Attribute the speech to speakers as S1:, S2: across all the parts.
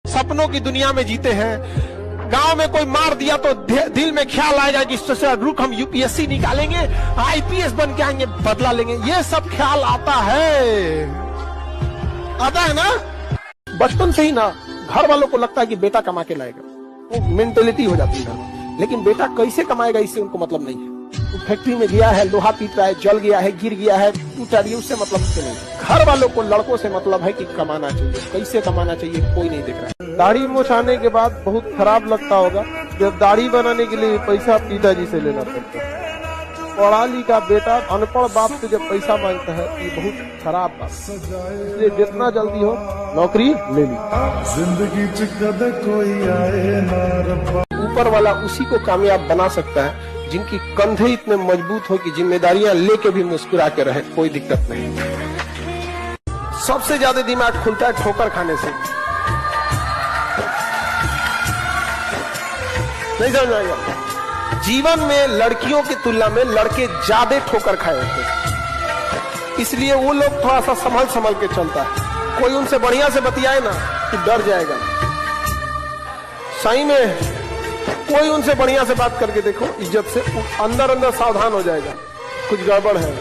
S1: सपनों की दुनिया में जीते हैं। गांव में कोई मार दिया तो दिल में ख्याल आएगा कि इससे रुक हम यूपीएससी निकालेंगे, आईपीएस बन के आएंगे, बदला लेंगे। ये सब ख्याल आता है ना। बचपन से ही ना घर वालों को लगता है कि बेटा कमा के लाएगा, वो मेंटेलिटी हो जाती है। लेकिन बेटा कैसे कमाएगा इससे उनको मतलब नहीं है। फैक्ट्री में गया है, लोहा पीट रहा है, जल गया है, गिर गया है, टूटा रही है, उससे मतलब नहीं। घर वालों को लड़कों से मतलब है कि कमाना चाहिए, कैसे कमाना चाहिए कोई नहीं देख रहा है। दाढ़ी मोछाने के बाद बहुत खराब लगता होगा जब दाढ़ी बनाने के लिए पैसा पिताजी से लेना पड़ता है। पढ़ा लिखा बेटा अनपढ़ बाप से जब पैसा मांगता है ये बहुत खराब बात। इसलिए जितना जल्दी हो नौकरी ले ली। जिंदगी कोई आए ना रब्बा। ऊपर वाला उसी को कामयाब बना सकता है जिनकी कंधे इतने मजबूत हो कि जिम्मेदारियां लेके भी मुस्कुरा के रहे, कोई दिक्कत नहीं। सबसे ज्यादा दिमाग खुलता है ठोकर खाने से। नहीं समझ आएगा। जीवन में लड़कियों की तुलना में लड़के ज्यादा ठोकर खाए होते हैं, इसलिए वो लोग थोड़ा सा संभल के चलता है। कोई उनसे बढ़िया से बतियाए ना तो डर जाएगा। सही में कोई उनसे बढ़िया से बात करके देखो इज्जत से, अंदर सावधान हो जाएगा कुछ गड़बड़ है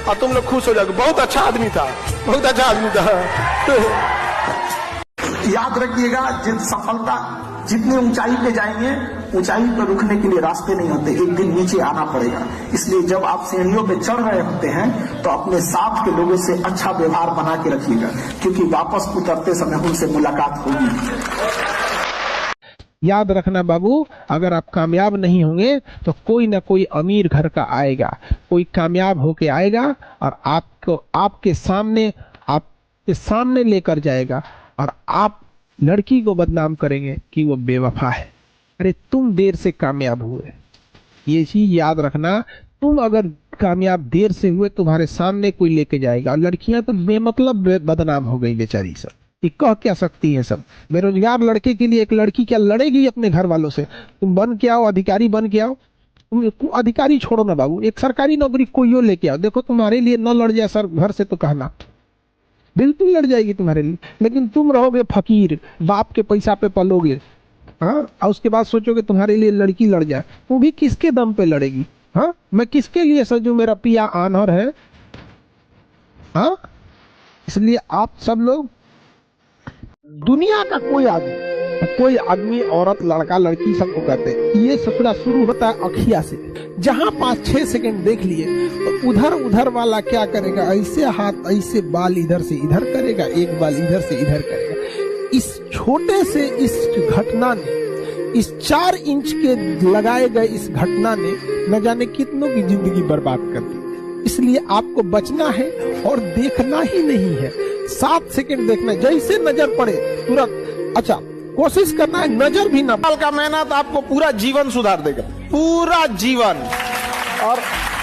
S1: और तुम लोग खुश हो जाओगे। बहुत अच्छा आदमी था, बहुत अच्छा आदमी था।
S2: याद रखिएगा, सफलता जितनी ऊंचाई पे जाएंगे, ऊंचाई पर रुकने के लिए रास्ते नहीं होते, एक दिन नीचे आना पड़ेगा। इसलिए जब आप सीढ़ियों पे चढ़ रहे होते हैं तो अपने साथ के लोगों से अच्छा व्यवहार बना के रखिएगा, क्योंकि वापस उतरते समय उनसे मुलाकात होगी।
S3: याद रखना बाबू, अगर आप कामयाब नहीं होंगे तो कोई ना कोई अमीर घर का आएगा, कोई कामयाब होके आएगा और आपको आपके सामने लेकर जाएगा और आप लड़की को बदनाम करेंगे कि वो बेवफा है। अरे तुम देर से कामयाब हुए, ये चीज याद रखना। तुम अगर कामयाब देर से हुए, तुम्हारे सामने कोई लेके जाएगा। लड़कियां तो बेमतलब बदनाम हो गई बेचारी सब, ये कह क्या सकती है सब। बेरोजगार लड़के के लिए एक लड़की क्या लड़ेगी अपने घर वालों से? तुम बन के आओ, अधिकारी बन के आओ। तुम अधिकारी छोड़ो ना बाबू, एक सरकारी नौकरी कोई लेके आओ, देखो तुम्हारे लिए न लड़ जाए सर घर से तो कहना, बिल्कुल लड़ जाएगी तुम्हारे लिए। लेकिन तुम रहोगे फकीर, बाप के पैसा पे पलोगे, हाँ, और उसके बाद सोचोगे तुम्हारे लिए लड़की लड़ जाए, वो भी किसके दम पे लड़ेगी? हाँ, मैं किसके लिए सजू, मेरा पिया आनर है। हाँ, इसलिए आप सब लोग, दुनिया का कोई आदमी औरत लड़का लड़की सबको कहते हैं, ये सपना शुरू होता है अखिया से। जहां 5-6 सेकंड देख लिए तो उधर वाला क्या करेगा, ऐसे हाथ ऐसे बाल इधर से इधर करेगा, एक बाल इधर से इधर करेगा। इस छोटे से इस घटना ने, इस 4 इंच के लगाए गए इस घटना ने न जाने कितनों की जिंदगी बर्बाद कर दी। इसलिए आपको बचना है और देखना ही नहीं है। 7 सेकंड देखना, जैसे नजर पड़े तुरंत, अच्छा कोशिश करना है नजर भी ना। साल का मेहनत आपको पूरा जीवन सुधार देगा, पूरा जीवन। और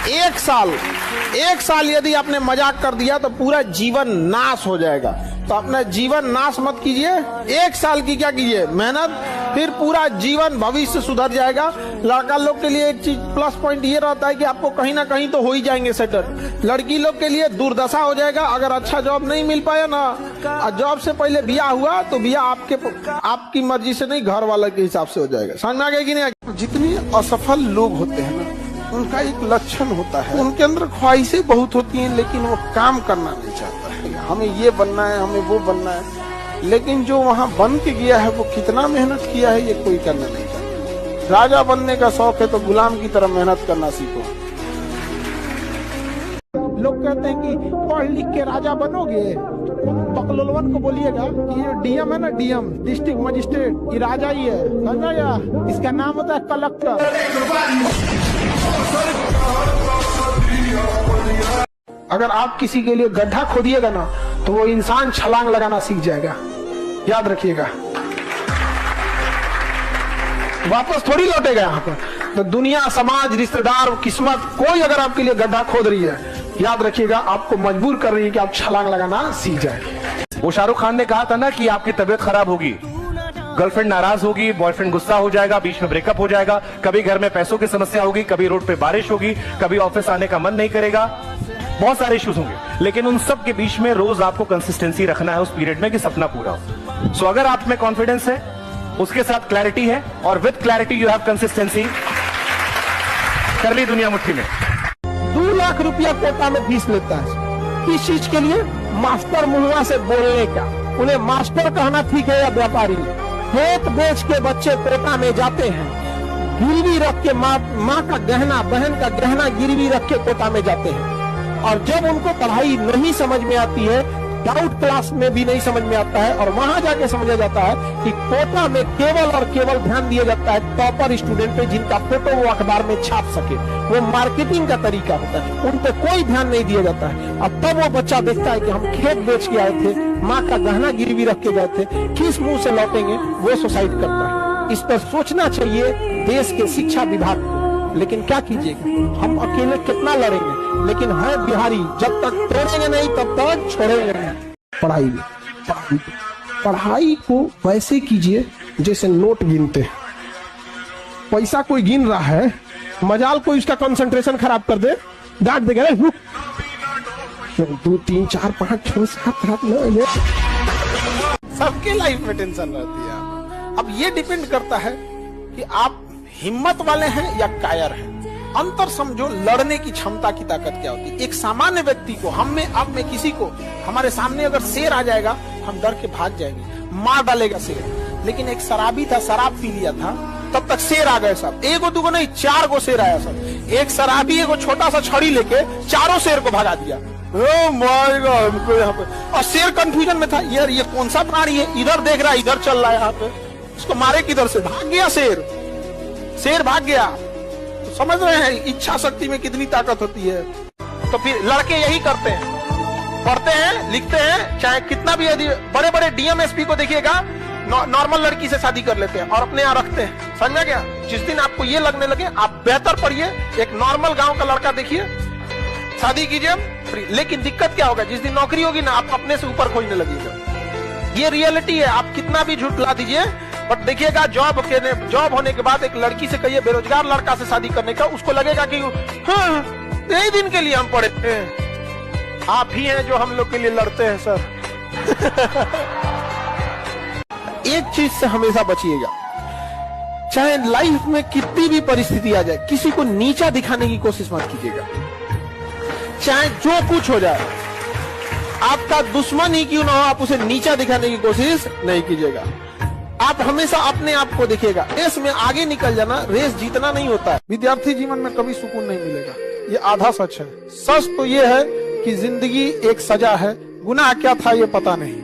S3: 1 साल यदि आपने मजाक कर दिया तो पूरा जीवन नाश हो जाएगा। तो अपना जीवन नाश मत कीजिए। 1 साल की क्या कीजिए मेहनत, फिर पूरा जीवन भविष्य सुधर जाएगा। लड़का लोग के लिए एक चीज प्लस पॉइंट ये रहता है कि आपको कहीं ना कहीं तो हो ही जाएंगे सेटल। लड़की लोग के लिए दुर्दशा हो जाएगा अगर अच्छा जॉब नहीं मिल पाया ना, और जॉब से पहले ब्याह हुआ तो ब्याह आपकी मर्जी से नहीं, घर वाले के हिसाब से हो जाएगा। समझ में आ गया कि नहीं? जितने असफल लोग होते हैं ना, उनका एक लक्षण होता है, उनके अंदर ख्वाहिशें बहुत होती हैं लेकिन वो काम करना नहीं चाहता है। हमें ये बनना है, हमें वो बनना है, लेकिन जो वहाँ बन के गया है वो कितना मेहनत किया है ये कोई करना नहीं चाहता। राजा बनने का शौक है तो गुलाम की तरह मेहनत करना सीखो। लोग कहते हैं कि पढ़ लिख के राजा बनोगे, बकलोलवन को बोलिएगा कि ये डीएम है ना, डीएम डिस्ट्रिक्ट मजिस्ट्रेट, ये राजा ही है, समझा या? इसका नाम होता है कलेक्टर। अगर आप किसी के लिए गड्ढा खोदिएगा ना तो वो इंसान छलांग लगाना सीख जाएगा, याद रखिएगा। वापस थोड़ी लौटेगा यहाँ पर। तो दुनिया, समाज, रिश्तेदार, किस्मत, कोई अगर आपके लिए गड्ढा खोद रही है, याद रखिएगा आपको मजबूर कर रही है कि आप छलांग लगाना सीख जाए।
S4: वो शाहरुख खान ने कहा था ना कि आपकी तबीयत खराब होगी, गर्लफ्रेंड नाराज होगी, बॉयफ्रेंड गुस्सा हो जाएगा, बीच में ब्रेकअप हो जाएगा, कभी घर में पैसों की समस्या होगी, कभी रोड पे बारिश होगी, कभी ऑफिस आने का मन नहीं करेगा। बहुत सारे इश्यूज होंगे, लेकिन उन सब के बीच में रोज आपको कंसिस्टेंसी रखना है उस पीरियड में कि सपना पूरा हो। सो अगर आप में कॉन्फिडेंस है, उसके साथ क्लैरिटी है, और with clarity you have consistency, कर ली दुनिया मुट्ठी में।
S1: 2 लाख रुपया कोटा में फीस लेता है। किस चीज के लिए? मास्टर मुहल्ला से बोलने का। उन्हें मास्टर कहना ठीक है या व्यापारी? खेत बेच के बच्चे कोटा में जाते हैं, गिरवी रख के माँ का गहना, बहन का गहना गिरवी रख के कोटा में जाते हैं। और जब उनको पढ़ाई नहीं समझ में आती है, डाउट क्लास में भी नहीं समझ में आता है, और वहां जाके समझा जाता है कि कोटा में केवल और केवल ध्यान दिया जाता है टॉपर स्टूडेंट पे, जिनका फोटो वो अखबार में छाप सके। वो मार्केटिंग का तरीका होता है, उन पे कोई ध्यान नहीं दिया जाता है। अब तब वो बच्चा देखता है कि हम खेत बेच के आए थे, माँ का गहना गिरवी रख के गए थे, किस मुंह से लौटेंगे, वो सुसाइड करता है। इस पर सोचना चाहिए देश के शिक्षा विभाग को। लेकिन क्या कीजिएगा, हम अकेले कितना लड़ेंगे, लेकिन है बिहारी, जब तक तोड़ेंगे नहीं तब तक छोड़ेंगे नहीं। पढ़ाई को वैसे कीजिए जैसे नोट गिनते हैं। पैसा कोई गिन रहा है, मजाल कोई उसका कंसंट्रेशन खराब कर दे, डांट देगा, 2 3 4 5 6 7 8 9। सबके लाइफ में टेंशन रहती है। अब ये डिपेंड करता है कि आप हिम्मत वाले हैं या कायर हैं। अंतर समझो, लड़ने की क्षमता की ताकत क्या होती है। एक सामान्य व्यक्ति को, हम में, आप में किसी को, हमारे सामने अगर शेर आ जाएगा, हम डर के भाग जाएंगे, मार डालेगा शेर। लेकिन एक शराबी था, शराब पी लिया था, तब तक शेर आ गए सब, 1 2 नहीं 4 गो शेर आया सब। एक शराबी एगो छोटा सा छड़ी लेके 4 शेर को भगा दिया। ओ माय गॉड, हमको यहाँ पे, और शेर कंफ्यूजन में था, यार ये कौन सा प्राणी है, इधर देख रहा है, इधर चल रहा है, यहाँ पे उसको मारे किधर से, भाग गया शेर भाग गया। तो समझ रहे हैं इच्छा शक्ति में कितनी ताकत होती है। तो फिर लड़के यही करते हैं, पढ़ते हैं, लिखते हैं, चाहे कितना भी, यदि बड़े बड़े डीएम एसपी को देखिएगा, नॉर्मल लड़की से शादी कर लेते हैं और अपने यहाँ रखते हैं। समझा क्या? जिस दिन आपको ये लगने लगे, आप बेहतर पढ़िए, एक नॉर्मल गांव का लड़का देखिए, शादी कीजिए फ्री। लेकिन दिक्कत क्या होगा, जिस दिन नौकरी होगी ना, आप अपने से ऊपर खोजने लगेगा। ये रियलिटी है, आप कितना भी झूठ ला दीजिए, बट देखिएगा जॉब होने के बाद एक लड़की से कहिए, बेरोजगार लड़का से शादी करने का, उसको लगेगा कि हाँ, यही दिन के लिए हम पढ़े थे। आप ही हैं जो हम लोग के लिए लड़ते हैं सर। एक चीज से हमेशा बचिएगा, चाहे लाइफ में कितनी भी परिस्थिति आ जाए, किसी को नीचा दिखाने की कोशिश मत कीजिएगा। चाहे जो कुछ हो जाए, आपका दुश्मन ही क्यों ना हो, आप उसे नीचा दिखाने की कोशिश नहीं कीजिएगा। आप हमेशा अपने आप को देखिएगा। रेस में आगे निकल जाना, रेस जीतना नहीं होता है। विद्यार्थी जीवन में कभी सुकून नहीं मिलेगा, ये आधा सच है। सच तो ये है कि जिंदगी एक सजा है, गुनाह क्या था ये पता नहीं।